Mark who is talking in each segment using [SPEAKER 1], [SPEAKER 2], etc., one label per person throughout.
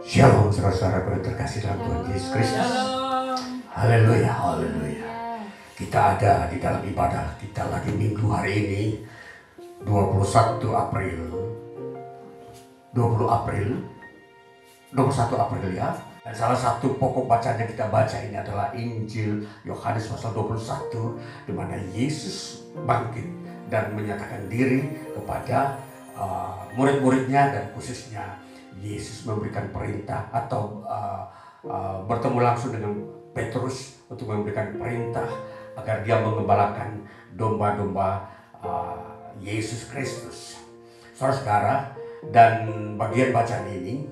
[SPEAKER 1] Shalom saudara-saudara yang terkasih dalam Tuhan Yesus Kristus. Haleluya, haleluya. Kita ada di dalam ibadah kita lagi minggu hari ini 21 April 21 April ya. Dan salah satu pokok bacaan yang kita baca ini adalah Injil Yohanes pasal 21, di mana Yesus bangkit dan menyatakan diri kepada murid-muridnya, dan khususnya Yesus memberikan perintah atau bertemu langsung dengan Petrus untuk memberikan perintah agar dia mengembalakan domba-domba Yesus Kristus. Saudara-saudara, dan bagian bacaan ini,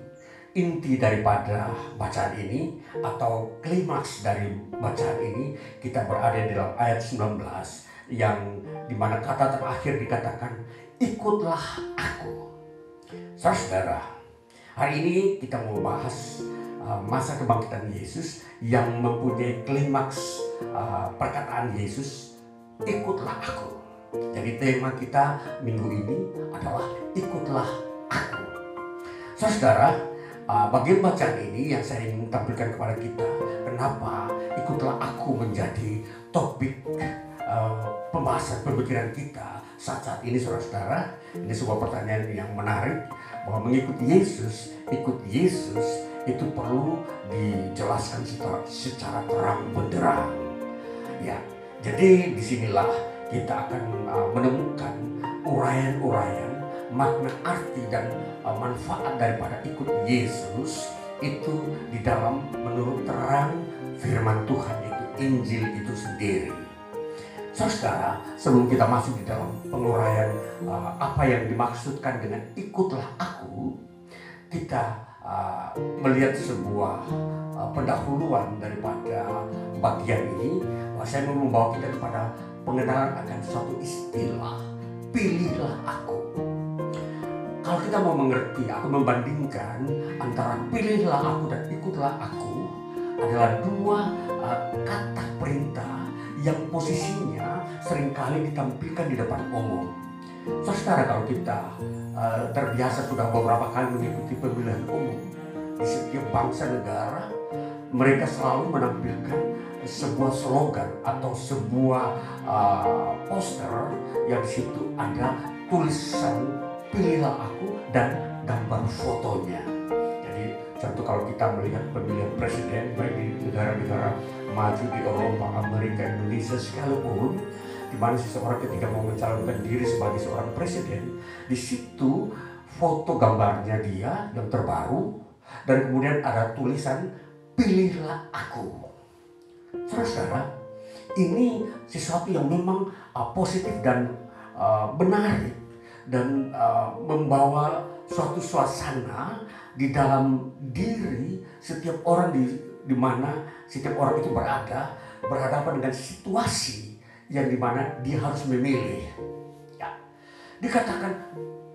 [SPEAKER 1] inti daripada bacaan ini atau klimaks dari bacaan ini, kita berada di dalam ayat 19 yang dimana kata terakhir dikatakan, ikutlah aku. Saudara, hari ini kita mau bahas masa kebangkitan Yesus yang mempunyai klimaks perkataan Yesus, ikutlah aku. Jadi tema kita minggu ini adalah ikutlah aku. Saudara, bagian bacaan ini yang saya ingin tampilkan kepada kita, kenapa ikutlah aku menjadi topik pembahasan pemikiran kita saat ini, saudara-saudara. Ini sebuah pertanyaan yang menarik, bahwa mengikuti Yesus, ikut Yesus itu perlu dijelaskan secara terang benderang. Ya, jadi disinilah kita akan menemukan uraian-uraian makna, arti, dan manfaat daripada ikut Yesus itu di dalam menurut terang firman Tuhan, itu Injil itu sendiri. Saudara, sebelum kita masuk di dalam penguraian apa yang dimaksudkan dengan ikutlah aku, kita melihat sebuah pendahuluan daripada bagian ini. Saya mau membawa kita kepada pengenalan akan suatu istilah, pilihlah aku. Kalau kita mau mengerti atau membandingkan antara pilihlah aku dan ikutlah aku, adalah dua kata perintah yang posisinya seringkali ditampilkan di depan umum. Saudara, kalau kita terbiasa sudah beberapa kali mengikuti pemilihan umum di setiap bangsa negara, mereka selalu menampilkan sebuah slogan atau sebuah poster yang di situ ada tulisan pilihlah aku dan gambar fotonya. Jadi contoh, kalau kita melihat pemilihan presiden baik di negara-negara maju di Eropa, Amerika, Indonesia sekalipun, di mana seseorang ketika mau mencalonkan diri sebagai seorang presiden, di situ foto gambarnya dia yang terbaru, dan kemudian ada tulisan pilihlah aku. Saudara, ini sesuatu yang memang positif dan menarik, dan membawa suatu suasana di dalam diri setiap orang, di mana setiap orang itu berhadapan dengan situasi yang dimana dia harus memilih. Ya, dikatakan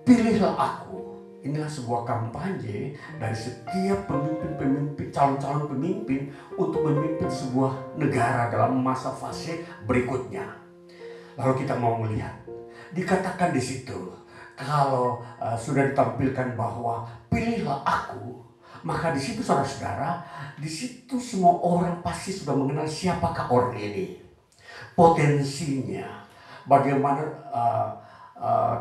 [SPEAKER 1] pilihlah aku. Inilah sebuah kampanye dari setiap pemimpin, calon-calon pemimpin untuk memimpin sebuah negara dalam masa fase berikutnya. Lalu kita mau melihat, dikatakan di situ, kalau sudah ditampilkan bahwa pilihlah aku, maka di situ saudara-saudara, di situ semua orang pasti sudah mengenal siapakah orang ini, potensinya, bagaimana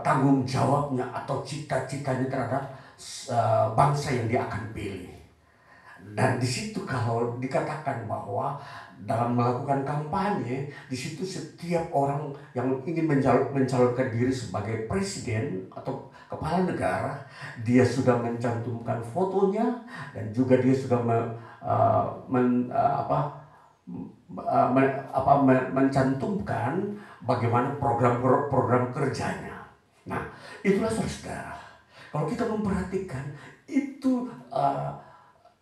[SPEAKER 1] tanggung jawabnya atau cita-citanya terhadap bangsa yang dia akan pilih. Dan di situ kalau dikatakan bahwa dalam melakukan kampanye, di situ setiap orang yang ingin mencalonkan diri sebagai presiden atau kepala negara, dia sudah mencantumkan fotonya, dan juga dia sudah mencantumkan bagaimana program kerjanya. Nah, itulah saudara. Kalau kita memperhatikan itu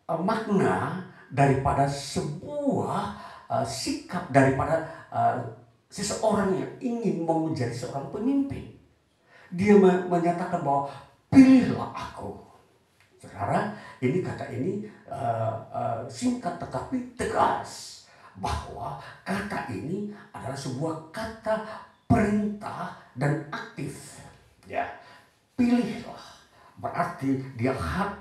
[SPEAKER 1] makna daripada sebuah sikap daripada seseorang yang ingin mau menjadi seorang pemimpin. Dia menyatakan bahwa pilihlah aku. Saudara, ini kata ini singkat tetapi tegas, bahwa kata ini adalah sebuah kata perintah dan aktif. Ya, pilihlah Berarti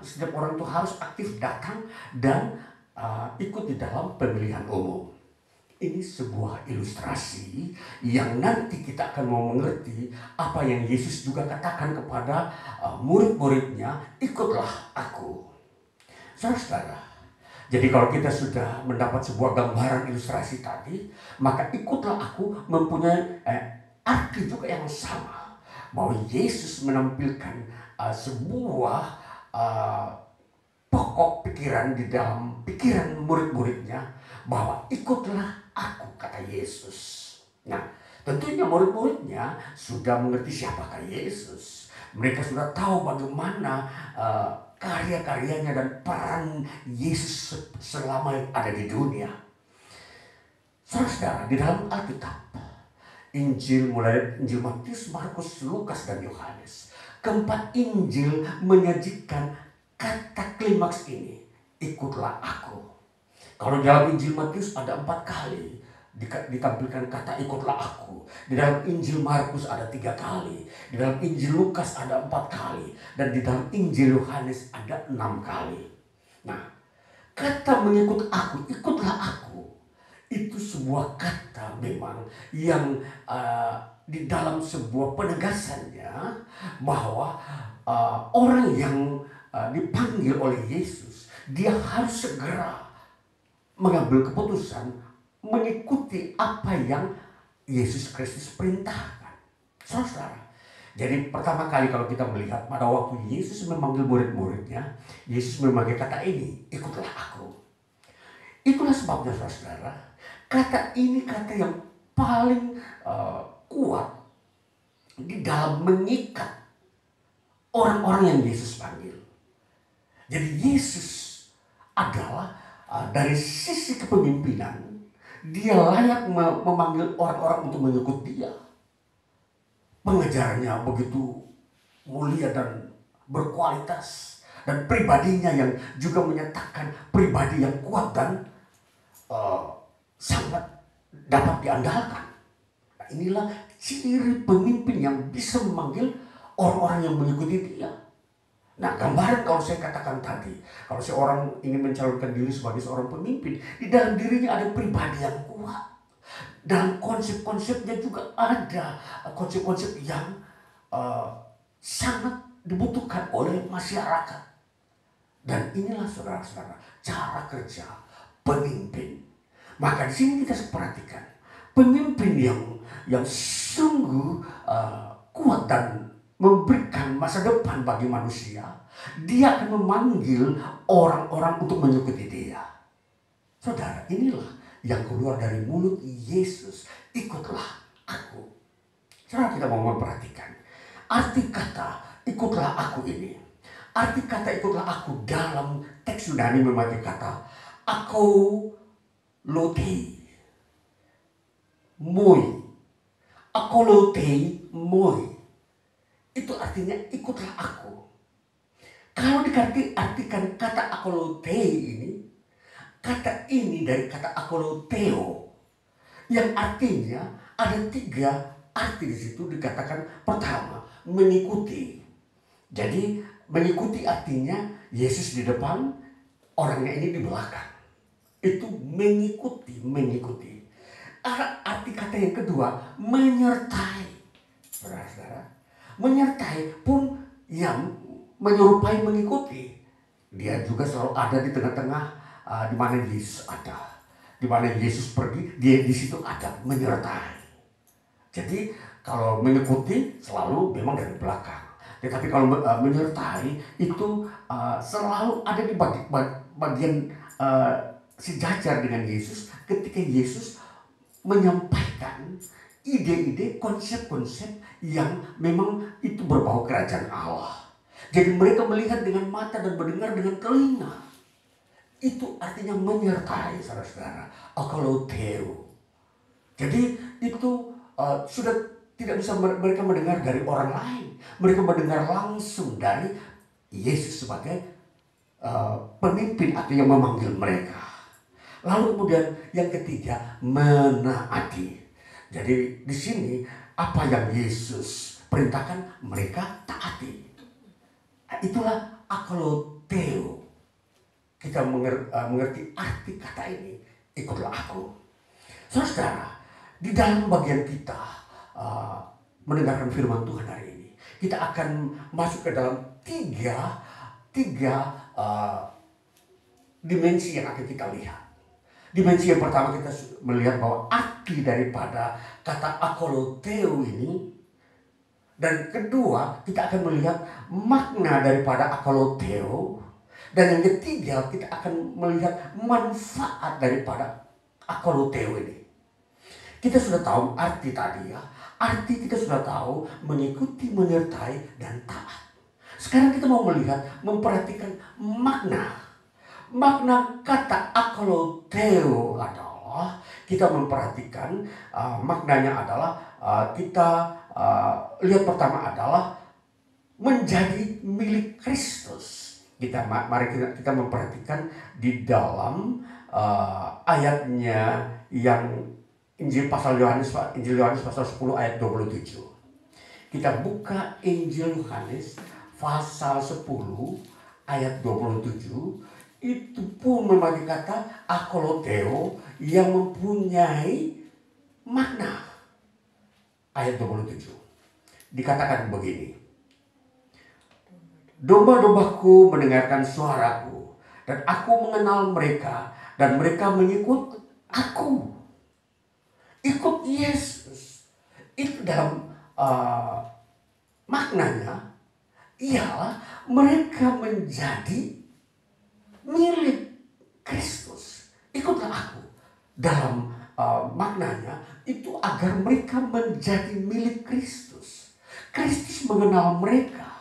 [SPEAKER 1] setiap orang itu harus aktif datang dan ikut di dalam pemilihan umum. Ini sebuah ilustrasi yang nanti kita akan mau mengerti apa yang Yesus juga katakan kepada murid-muridnya, ikutlah aku. Saudara, jadi kalau kita sudah mendapat sebuah gambaran ilustrasi tadi, maka ikutlah aku mempunyai arti juga yang sama. Bahwa Yesus menampilkan sebuah pokok pikiran di dalam pikiran murid-muridnya, bahwa ikutlah aku, kata Yesus. Nah, tentunya murid-muridnya sudah mengerti siapakah Yesus. Mereka sudah tahu bagaimana karya-karyanya dan peran Yesus selama ada di dunia. Saudara, di dalam Alkitab, Injil mulai Injil Matius, Markus, Lukas, dan Yohanes, keempat Injil menyajikan kata klimaks ini, ikutlah aku. Kalau dalam Injil Matius ada 4 kali ditampilkan kata ikutlah aku. Di dalam Injil Markus ada 3 kali. Di dalam Injil Lukas ada 4 kali. Dan di dalam Injil Yohanes ada 6 kali. Nah, kata mengikut aku, ikutlah aku, itu sebuah kata memang yang di dalam sebuah penegasannya bahwa orang yang dipanggil oleh Yesus, dia harus segera mengambil keputusan mengikuti apa yang Yesus Kristus perintahkan. Saudara, jadi pertama kali kalau kita melihat pada waktu Yesus memanggil murid-muridnya, Yesus memakai kata ini, ikutlah aku. Itulah sebabnya saudara, kata ini kata yang paling kuat di dalam mengikat orang-orang yang Yesus panggil. Jadi Yesus adalah dari sisi kepemimpinan, dia layak memanggil orang-orang untuk mengikut dia. Pengajarannya begitu mulia dan berkualitas, dan pribadinya yang juga menyatakan pribadi yang kuat dan sangat dapat diandalkan. Nah, inilah ciri pemimpin yang bisa memanggil orang-orang yang mengikuti dia. Nah, gambaran kalau saya katakan tadi, kalau seorang ingin mencalonkan diri sebagai seorang pemimpin, di dalam dirinya ada pribadi yang kuat. Dalam konsep-konsepnya juga ada konsep-konsep yang sangat dibutuhkan oleh masyarakat. Dan inilah saudara-saudara cara kerja pemimpin. Maka di sini kita perhatikan pemimpin yang sungguh kuat dan memberikan masa depan bagi manusia, dia akan memanggil orang-orang untuk mengikuti dia. Saudara, inilah yang keluar dari mulut Yesus, ikutlah aku. Saudara, kita mau memperhatikan arti kata ikutlah aku ini. Arti kata ikutlah aku dalam teks Yunani memakai kata akolotei, moi. Akolotei, moi. Itu artinya ikutlah aku. Kalau diartikan kata akolotei ini, kata ini dari kata akoloteo, yang artinya ada 3 arti di situ. Dikatakan pertama, mengikuti. Jadi mengikuti artinya Yesus di depan, orangnya ini di belakang. Itu mengikuti. Arti kata yang kedua, menyertai. Saudara-saudara, menyertai pun yang menyerupai mengikuti. Dia juga selalu ada di tengah-tengah, di mana Yesus ada. Di mana Yesus pergi, dia di situ ada, menyertai. Jadi kalau mengikuti selalu memang dari belakang. Tetapi kalau menyertai itu selalu ada di bagian sejajar dengan Yesus ketika Yesus menyampaikan ide-ide, konsep-konsep yang memang itu berbau kerajaan Allah. Jadi mereka melihat dengan mata dan mendengar dengan telinga. Itu artinya menyertai, saudara-saudara. Akoloteo. Jadi itu sudah tidak bisa mereka mendengar dari orang lain. Mereka mendengar langsung dari Yesus sebagai pemimpin atau yang memanggil mereka. Lalu kemudian yang ketiga, menaati. Jadi di sini apa yang Yesus perintahkan mereka taati. Itulah akoloteo. Kita mengerti arti kata ini, ikutlah aku. Saudara, di dalam bagian kita mendengarkan firman Tuhan hari ini, kita akan masuk ke dalam tiga dimensi yang akan kita lihat. Dimensi yang pertama, kita melihat bahwa arti daripada kata akoloteo ini. Dan kedua, kita akan melihat makna daripada akoloteo. Dan yang ketiga, kita akan melihat manfaat daripada akoloteo ini. Kita sudah tahu arti tadi ya. Arti kita sudah tahu, mengikuti, menyertai, dan taat. Sekarang kita mau melihat, memperhatikan makna. Makna kata akoloteo adalah, kita memperhatikan maknanya adalah, kita lihat pertama adalah menjadi milik Kristus. Mari kita memperhatikan di dalam ayatnya yang Injil Yohanes pasal 10 ayat 27. Kita buka Injil Yohanes pasal 10 ayat 27. Itu pun memakai kata akoloteo yang mempunyai makna. Ayat 27 dikatakan begini. Domba-dombaku mendengarkan suaraku, dan aku mengenal mereka, dan mereka mengikut aku. Ikut Yesus. Itu dalam maknanya ialah mereka menjadi milik Kristus. Ikutlah aku. Dalam maknanya itu agar mereka menjadi milik Kristus. Kristus mengenal mereka.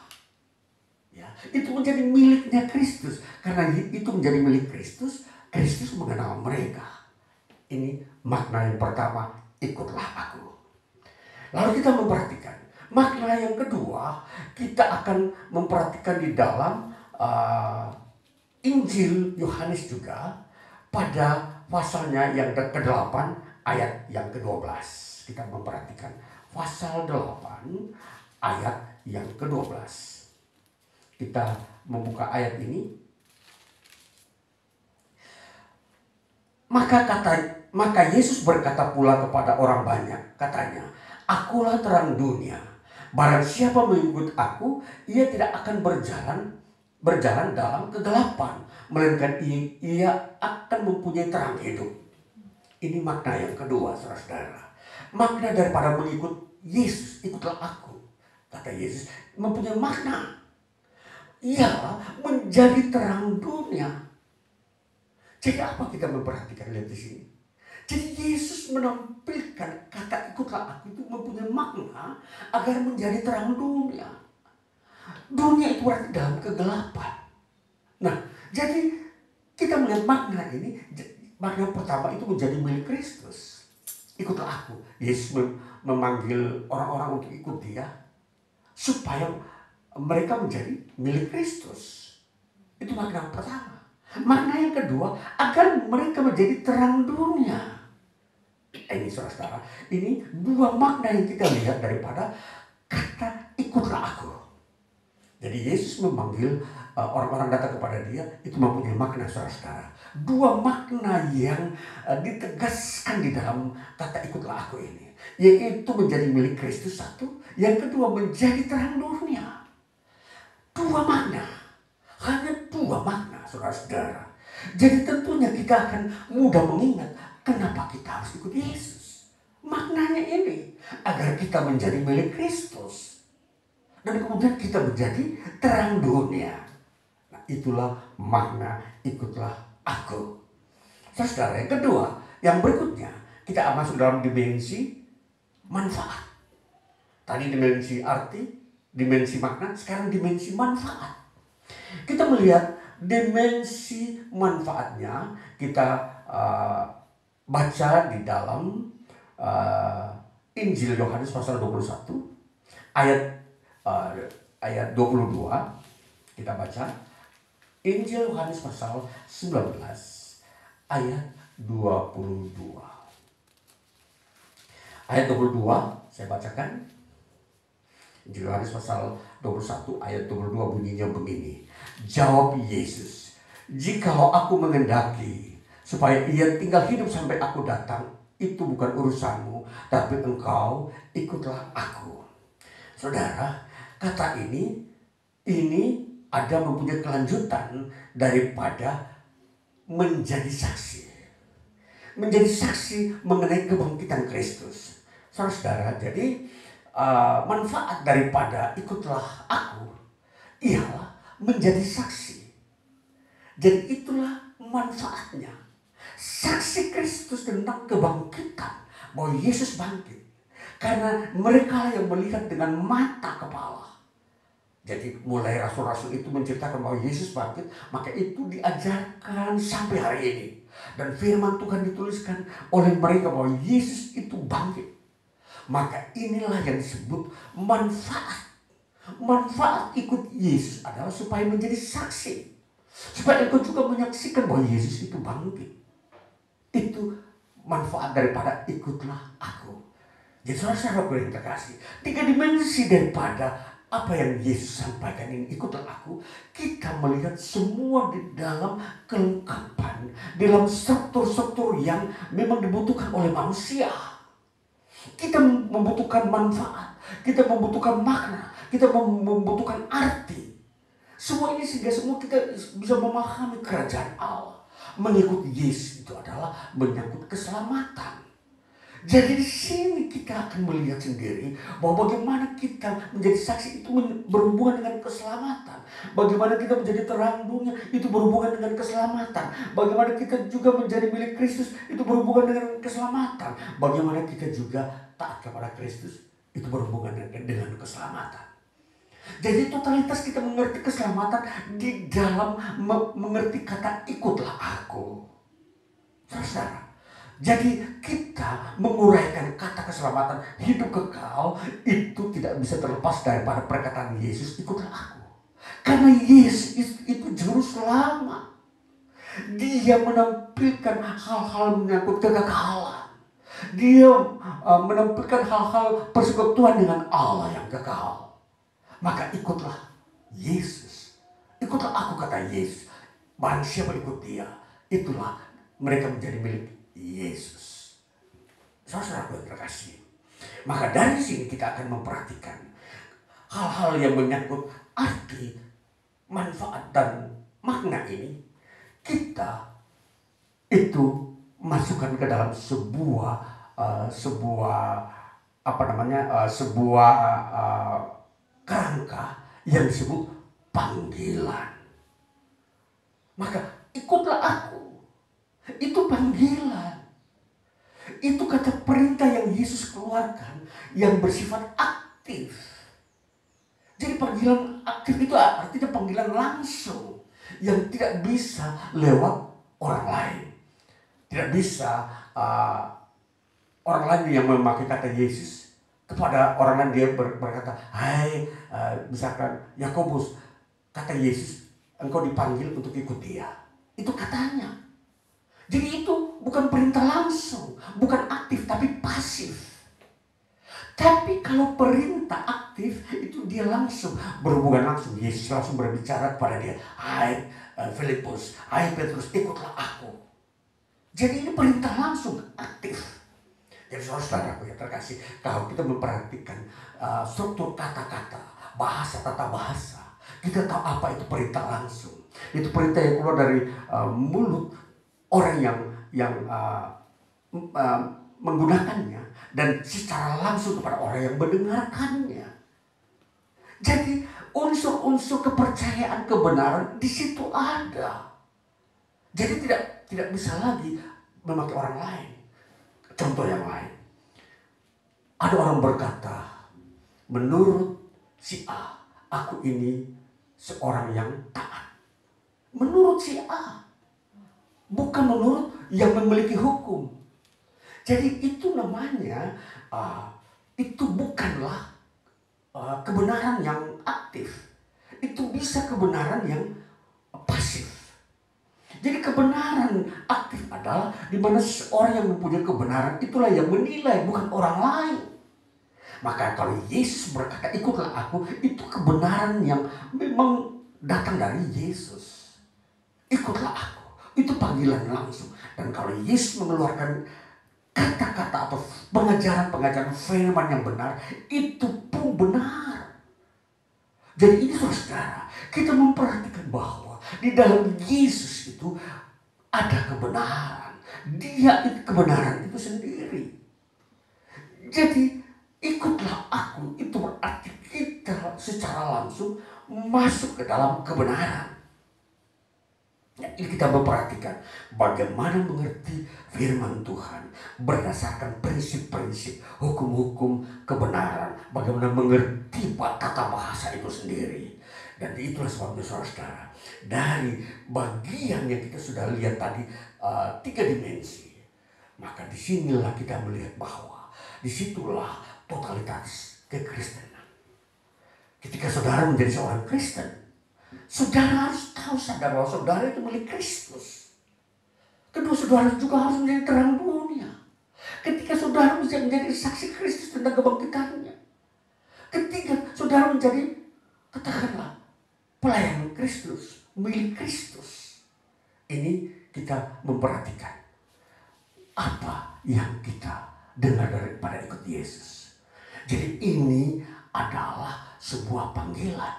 [SPEAKER 1] Itu menjadi miliknya Kristus. Karena itu menjadi milik Kristus, Kristus mengenal mereka. Ini makna yang pertama, ikutlah aku. Lalu kita memperhatikan makna yang kedua, kita akan memperhatikan di dalam Injil Yohanes juga, pada pasalnya yang ke-8 ayat yang ke-12. Kita memperhatikan pasal 8 ayat yang ke-12. Kita membuka ayat ini. Maka Yesus berkata pula kepada orang banyak, katanya, akulah terang dunia. Barang siapa mengikut aku, ia tidak akan berjalan dalam kegelapan, melainkan ia akan mempunyai terang hidup. Ini makna yang kedua, saudara-saudara. Makna daripada mengikut Yesus, ikutlah aku. Kata Yesus mempunyai makna. Ia menjadi terang dunia. Jadi apa kita memperhatikan, lihat di sini. Jadi Yesus menampilkan kata ikutlah aku itu mempunyai makna agar menjadi terang dunia. Dunia itu berarti dalam kegelapan. Nah, jadi kita melihat makna ini. Makna pertama itu menjadi milik Kristus. Ikutlah aku. Yesus memanggil orang-orang untuk ikut dia supaya mereka menjadi milik Kristus. Itu makna pertama. Makna yang kedua, agar mereka menjadi terang dunia. Ini saudara-saudara, ini dua makna yang kita lihat daripada kata ikutlah aku. Jadi Yesus memanggil orang-orang datang kepada dia, itu mempunyai makna, saudara-saudara. Dua makna yang ditegaskan di dalam kata ikutlah aku ini, yaitu menjadi milik Kristus satu, yang kedua menjadi terang dunia. Dua makna, hanya dua makna, saudara-saudara. Jadi tentunya kita akan mudah mengingat kenapa kita harus ikut Yesus. Maknanya ini, agar kita menjadi milik Kristus. Dan kemudian kita menjadi terang dunia. Nah, itulah makna ikutlah aku. Saudara, yang kedua, yang berikutnya, kita masuk dalam dimensi manfaat. Tadi dimensi arti, dimensi makna, sekarang dimensi manfaat. Kita melihat dimensi manfaatnya, kita baca di dalam Injil Yohanes pasal 21 ayat 22. Kita baca Injil Yohanes pasal 19 ayat 22. Ayat 22 saya bacakan. Injil Yohanes pasal 21 ayat 22 bunyinya begini. Jawab Yesus, "Jikalau aku mengendaki supaya ia tinggal hidup sampai aku datang, itu bukan urusanmu, tapi engkau ikutlah aku." Saudara, kata ini ada mempunyai kelanjutan daripada menjadi saksi. Menjadi saksi mengenai kebangkitan Kristus. Saudara, jadi manfaat daripada ikutlah aku ialah menjadi saksi. Jadi itulah manfaatnya. Saksi Kristus tentang kebangkitan, bahwa Yesus bangkit. Karena mereka yang melihat dengan mata kepala. Jadi mulai rasul-rasul itu menceritakan bahwa Yesus bangkit, maka itu diajarkan sampai hari ini. Dan firman Tuhan dituliskan oleh mereka bahwa Yesus itu bangkit. Maka inilah yang disebut manfaat. Manfaat ikut Yesus adalah supaya menjadi saksi. Supaya engkau juga menyaksikan bahwa Yesus itu bangkit. Itu manfaat daripada ikutlah aku. Jadi saudara-saudara yang terkasih, 3 dimensi daripada apa yang Yesus sampaikan ini, ikutlah aku, kita melihat semua di dalam kelengkapan, dalam struktur-struktur yang memang dibutuhkan oleh manusia. Kita membutuhkan manfaat, kita membutuhkan makna, kita membutuhkan arti. Semua ini sehingga semua kita bisa memahami kerajaan Allah. Mengikuti Yesus itu adalah menyangkut keselamatan. Jadi di sini kita akan melihat sendiri bahwa bagaimana kita menjadi saksi itu berhubungan dengan keselamatan. Bagaimana kita menjadi terang dunia itu berhubungan dengan keselamatan. Bagaimana kita juga menjadi milik Kristus itu berhubungan dengan keselamatan. Bagaimana kita juga taat kepada Kristus itu berhubungan dengan keselamatan. Jadi totalitas kita mengerti keselamatan di dalam mengerti kata ikutlah aku. Saudara, jadi kita menguraikan kata keselamatan hidup kekal itu tidak bisa terlepas daripada perkataan Yesus, ikutlah aku. Karena Yesus itu juru selamat. Dia menampilkan hal-hal menyangkut kekekalan. Dia menampilkan hal-hal persekutuan dengan Allah yang kekal. Maka ikutlah Yesus. Ikutlah aku, kata Yesus. Barang siapa ikut dia, itulah mereka menjadi milik Yesus. Saudara-saudara yang terkasih, maka dari sini kita akan memperhatikan hal-hal yang menyangkut arti, manfaat, dan makna ini. Kita itu masukkan ke dalam sebuah kerangka yang disebut panggilan. Maka ikutlah aku. Itu panggilan. Itu kata perintah yang Yesus keluarkan yang bersifat aktif. Jadi panggilan aktif itu artinya panggilan langsung yang tidak bisa lewat orang lain. Tidak bisa orang lain yang memakai kata Yesus kepada orang lain, dia berkata, "Hai, misalkan Yakobus, kata Yesus, engkau dipanggil untuk ikut dia." Itu katanya. Jadi itu bukan perintah langsung, bukan aktif tapi pasif. Tapi kalau perintah aktif itu dia langsung berhubungan langsung. Yesus langsung berbicara kepada dia, "Hai Filipus, hai Petrus, ikutlah aku." Jadi ini perintah langsung, aktif. Jadi saudara-saudaraku yang terkasih, kalau kita memperhatikan struktur kata-kata, bahasa, tata bahasa, kita tahu apa itu perintah langsung. Itu perintah yang keluar dari mulut orang yang menggunakannya dan secara langsung kepada orang yang mendengarkannya. Jadi unsur-unsur kepercayaan, kebenaran di situ ada. Jadi tidak bisa lagi memakai orang lain. Contoh yang lain. Ada orang berkata, menurut si A, aku ini seorang yang taat. Menurut si A. Bukan menurut yang memiliki hukum. Jadi itu namanya, itu bukanlah kebenaran yang aktif. Itu bisa kebenaran yang pasif. Jadi kebenaran aktif adalah di mana seorang yang mempunyai kebenaran itulah yang menilai, bukan orang lain. Maka kalau Yesus berkata ikutlah aku, itu kebenaran yang memang datang dari Yesus. Ikutlah aku, itu panggilan langsung. Dan kalau Yesus mengeluarkan kata-kata atau pengajaran-pengajaran firman yang benar, itu pun benar. Jadi ini saudara, kita memperhatikan bahwa di dalam Yesus itu ada kebenaran. Dia itu kebenaran itu sendiri. Jadi ikutlah aku, itu berarti kita secara langsung masuk ke dalam kebenaran. Ini kita memperhatikan bagaimana mengerti firman Tuhan berdasarkan prinsip-prinsip, hukum-hukum kebenaran. Bagaimana mengerti tata bahasa itu sendiri. Dan itulah sebabnya saudara, dari bagian yang kita sudah lihat tadi 3 dimensi, maka disinilah kita melihat bahwa disitulah totalitas kekristenan. Ketika saudara menjadi seorang Kristen, saudara harus tahu sadar bahwa saudara itu milik Kristus. Kedua, saudara juga harus menjadi terang dunia. Ketika saudara menjadi saksi Kristus tentang kebangkitannya. Ketiga, saudara menjadi, katakanlah, pelayan Kristus, milik Kristus. Ini kita memperhatikan apa yang kita dengar daripada ikut Yesus. Jadi ini adalah sebuah panggilan.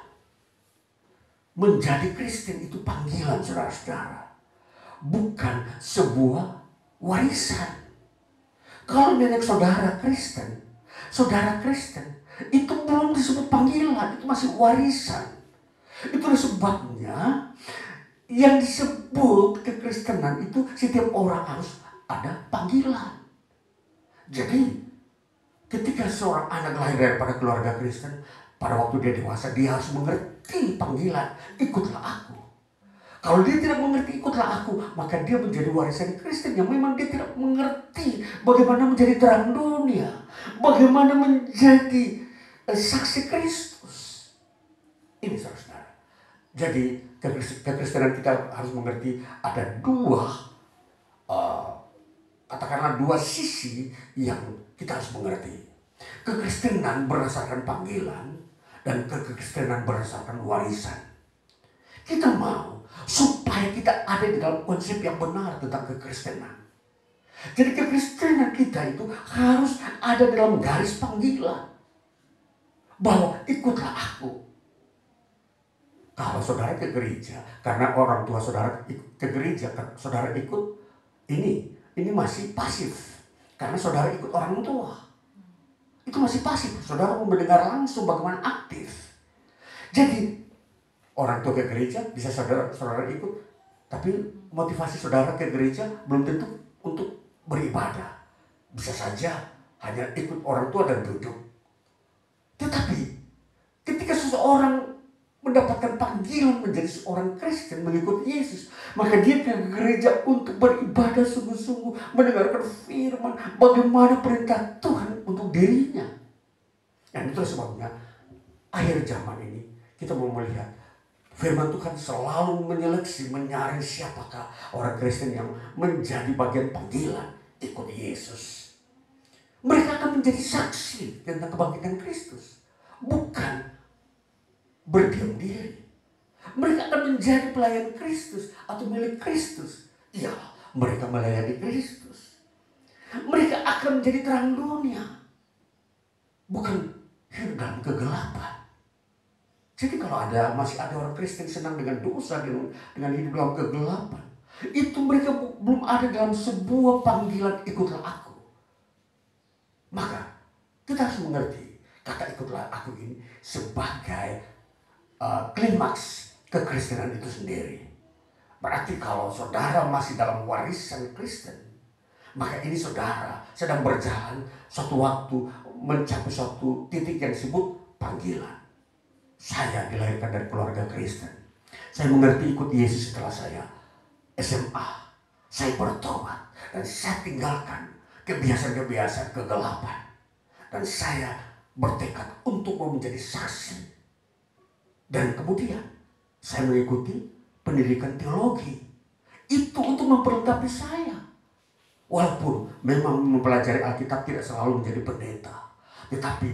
[SPEAKER 1] Menjadi Kristen itu panggilan saudara-saudara, bukan sebuah warisan. Kalau nenek saudara Kristen, itu belum disebut panggilan, itu masih warisan. Itulah sebabnya yang disebut kekristenan itu setiap orang harus ada panggilan. Jadi ketika seorang anak lahir daripada keluarga Kristen, pada waktu dia dewasa, dia harus mengerti panggilan, ikutlah aku. Kalau dia tidak mengerti ikutlah aku, maka dia menjadi warisan Kristen yang memang dia tidak mengerti bagaimana menjadi terang dunia, bagaimana menjadi saksi Kristus. Ini saudara. Jadi kekristenan kita harus mengerti ada katakanlah dua sisi yang kita harus mengerti. Kekristenan berdasarkan panggilan dan kekristenan berdasarkan warisan. Kita mau supaya kita ada di dalam konsep yang benar tentang kekristenan. Jadi kekristenan kita itu harus ada dalam garis panggilan. Bahwa ikutlah aku. Kalau saudara ke gereja, karena orang tua saudara ke gereja, saudara ikut, ini masih pasif. Karena saudara ikut orang tua. Itu masih pasif. Saudara mau mendengar langsung bagaimana aktif. Jadi orang tua ke gereja bisa saudara ikut, tapi motivasi saudara ke gereja belum tentu untuk beribadah. Bisa saja hanya ikut orang tua dan duduk. Tetapi ketika seseorang mendapatkan panggilan menjadi seorang Kristen, mengikut Yesus, maka dia ke gereja untuk beribadah sungguh-sungguh, mendengarkan firman, bagaimana perintah Tuhan untuk dirinya. Dan itu sebabnya akhir zaman ini kita mau melihat firman Tuhan selalu menyeleksi, menyaring siapakah orang Kristen yang menjadi bagian panggilan ikut Yesus. Mereka akan menjadi saksi tentang kebangkitan Kristus, bukan berdiam diri. Mereka akan menjadi pelayan Kristus atau milik Kristus. Ya, mereka melayani Kristus. Mereka akan menjadi terang dunia, bukan hidup dalam kegelapan. Jadi kalau masih ada orang Kristen senang dengan dosa, dengan hidup dalam kegelapan, itu mereka belum ada dalam sebuah panggilan ikutlah aku. Maka kita harus mengerti kata ikutlah aku ini sebagai klimaks kekristenan itu sendiri. Berarti kalau saudara masih dalam warisan Kristen, maka ini saudara sedang berjalan suatu waktu mencapai suatu titik yang disebut panggilan. Saya dilahirkan dari keluarga Kristen. Saya mengerti ikut Yesus setelah saya SMA. Saya bertobat dan saya tinggalkan kebiasaan-kebiasaan kegelapan. Dan saya bertekad untuk menjadi saksi. Dan kemudian saya mengikuti pendidikan teologi. Itu untuk memperlengkapi saya. Walaupun memang mempelajari Alkitab tidak selalu menjadi pendeta. Tetapi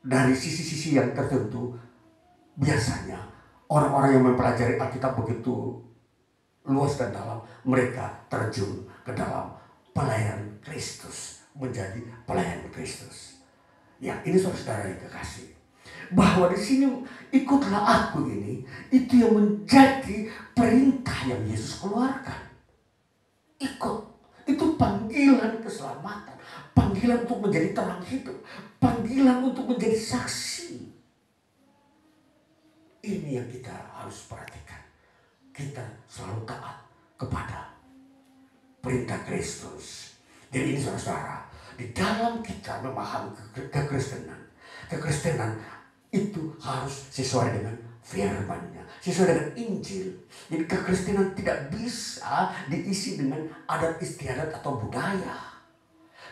[SPEAKER 1] dari sisi-sisi yang tertentu, biasanya orang-orang yang mempelajari Alkitab begitu luas dan dalam, mereka terjun ke dalam pelayanan Kristus, menjadi pelayan Kristus. Ya, ini saudara-saudara yang kekasih, bahwa di sini ikutlah aku ini, itu yang menjadi perintah yang Yesus keluarkan. Ikut, itu panggilan keselamatan, panggilan untuk menjadi terang hidup, panggilan untuk menjadi saksi. Ini yang kita harus perhatikan. Kita selalu taat kepada perintah Kristus. Jadi ini saudara-saudara, di dalam kita memahami kekristenan itu harus sesuai dengan firman-Nya, sesuai dengan Injil. Jadi kekristenan tidak bisa diisi dengan adat istiadat atau budaya.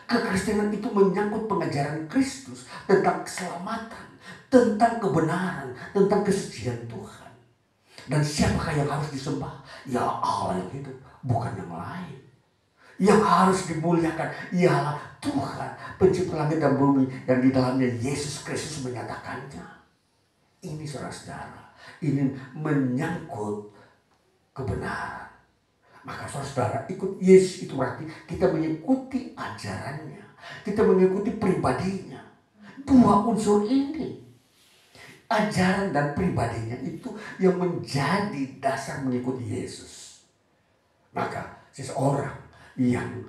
[SPEAKER 1] Kekristenan itu menyangkut pengajaran Kristus tentang keselamatan, tentang kebenaran, tentang kesucian Tuhan. Dan siapakah yang harus disembah? Ya Allah yang hidup, bukan yang lain. Yang harus dimuliakan ialah Tuhan, pencipta langit dan bumi, yang di dalamnya Yesus Kristus menyatakannya. Ini saudara-saudara, ini menyangkut kebenaran. Maka saudara, ikut Yesus itu berarti kita mengikuti ajarannya, kita mengikuti pribadinya. Dua unsur ini, ajaran dan pribadinya, itu yang menjadi dasar mengikuti Yesus. Maka seseorang yang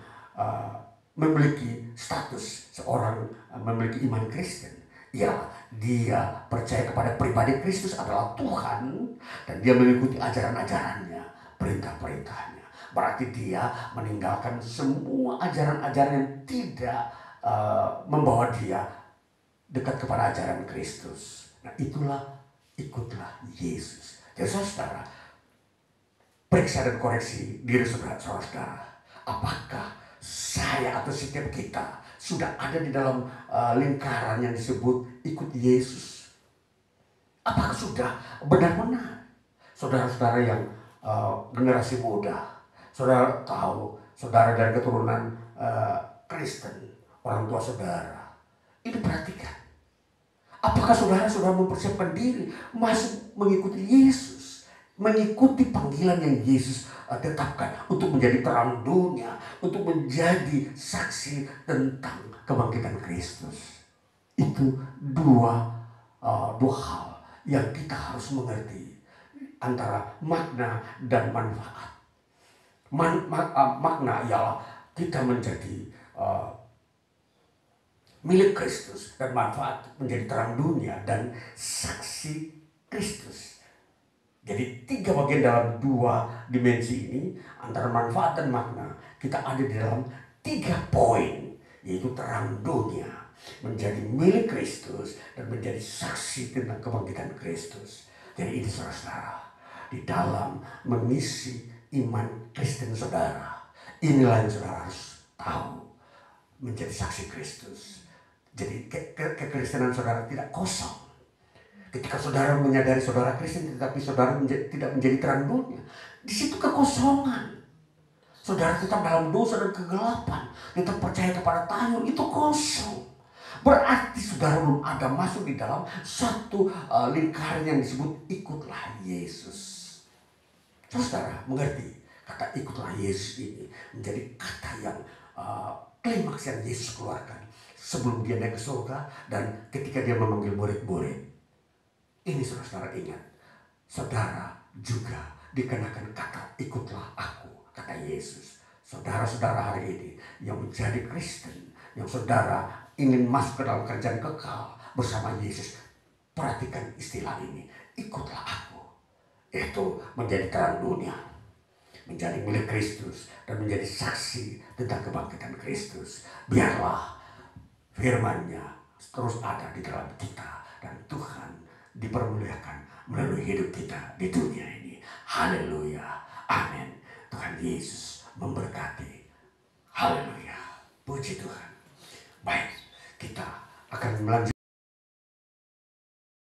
[SPEAKER 1] memiliki status seorang memiliki iman Kristen, ya dia percaya kepada pribadi Kristus adalah Tuhan, dan dia mengikuti ajaran-ajarannya, perintah-perintahnya. Berarti dia meninggalkan semua ajaran-ajaran yang tidak membawa dia dekat kepada ajaran Kristus. Nah, ikutlah Yesus. Jadi saudara, periksa dan koreksi diri saudara. Apakah saya atau setiap kita sudah ada di dalam lingkaran yang disebut ikut Yesus? Apakah sudah benar-benar? Saudara-saudara yang generasi muda, saudara tahu, saudara dari keturunan Kristen, orang tua saudara, ini perhatikan. Apakah saudara sudah mempersiapkan diri masuk mengikuti Yesus, mengikuti panggilan yang Yesus tetapkan untuk menjadi terang dunia, untuk menjadi saksi tentang kebangkitan Kristus? Itu dua hal yang kita harus mengerti, antara makna dan manfaat. Makna ialah kita menjadi milik Kristus, dan manfaat menjadi terang dunia dan saksi Kristus. Jadi 3 bagian dalam 2 dimensi ini, antara manfaat dan makna, kita ada di dalam 3 poin, yaitu terang dunia, menjadi milik Kristus, dan menjadi saksi tentang kebangkitan Kristus. Jadi ini saudara, di dalam mengisi iman Kristen saudara, inilah yang saudara harus tahu, menjadi saksi Kristus. Jadi kekristenan saudara tidak kosong. Ketika saudara menyadari saudara Kristen tetapi saudara tidak menjadi terang dunia, di situ kekosongan. Saudara tetap dalam dosa dan kegelapan, tetap percaya kepada tayur, itu kosong. Berarti saudara belum ada masuk di dalam satu lingkaran yang disebut ikutlah Yesus. Saudara mengerti kata ikutlah Yesus ini menjadi kata yang klimaks yang Yesus keluarkan sebelum dia naik ke surga dan ketika dia memanggil murid-murid. Ini saudara ingat, saudara juga dikenakan kata ikutlah aku, kata Yesus. Saudara-saudara hari ini yang menjadi Kristen, yang saudara ingin masuk ke dalam kerajaan kekal bersama Yesus, perhatikan istilah ini, ikutlah aku. Itu menjadi terang dunia, menjadi milik Kristus, dan menjadi saksi tentang kebangkitan Kristus. Biarlah firman-Nya terus ada di dalam kita, dan Tuhan dipermuliakan melalui hidup kita di dunia ini. Haleluya, amin. Tuhan Yesus memberkati. Haleluya, puji Tuhan. Baik, kita akan melanjutkan.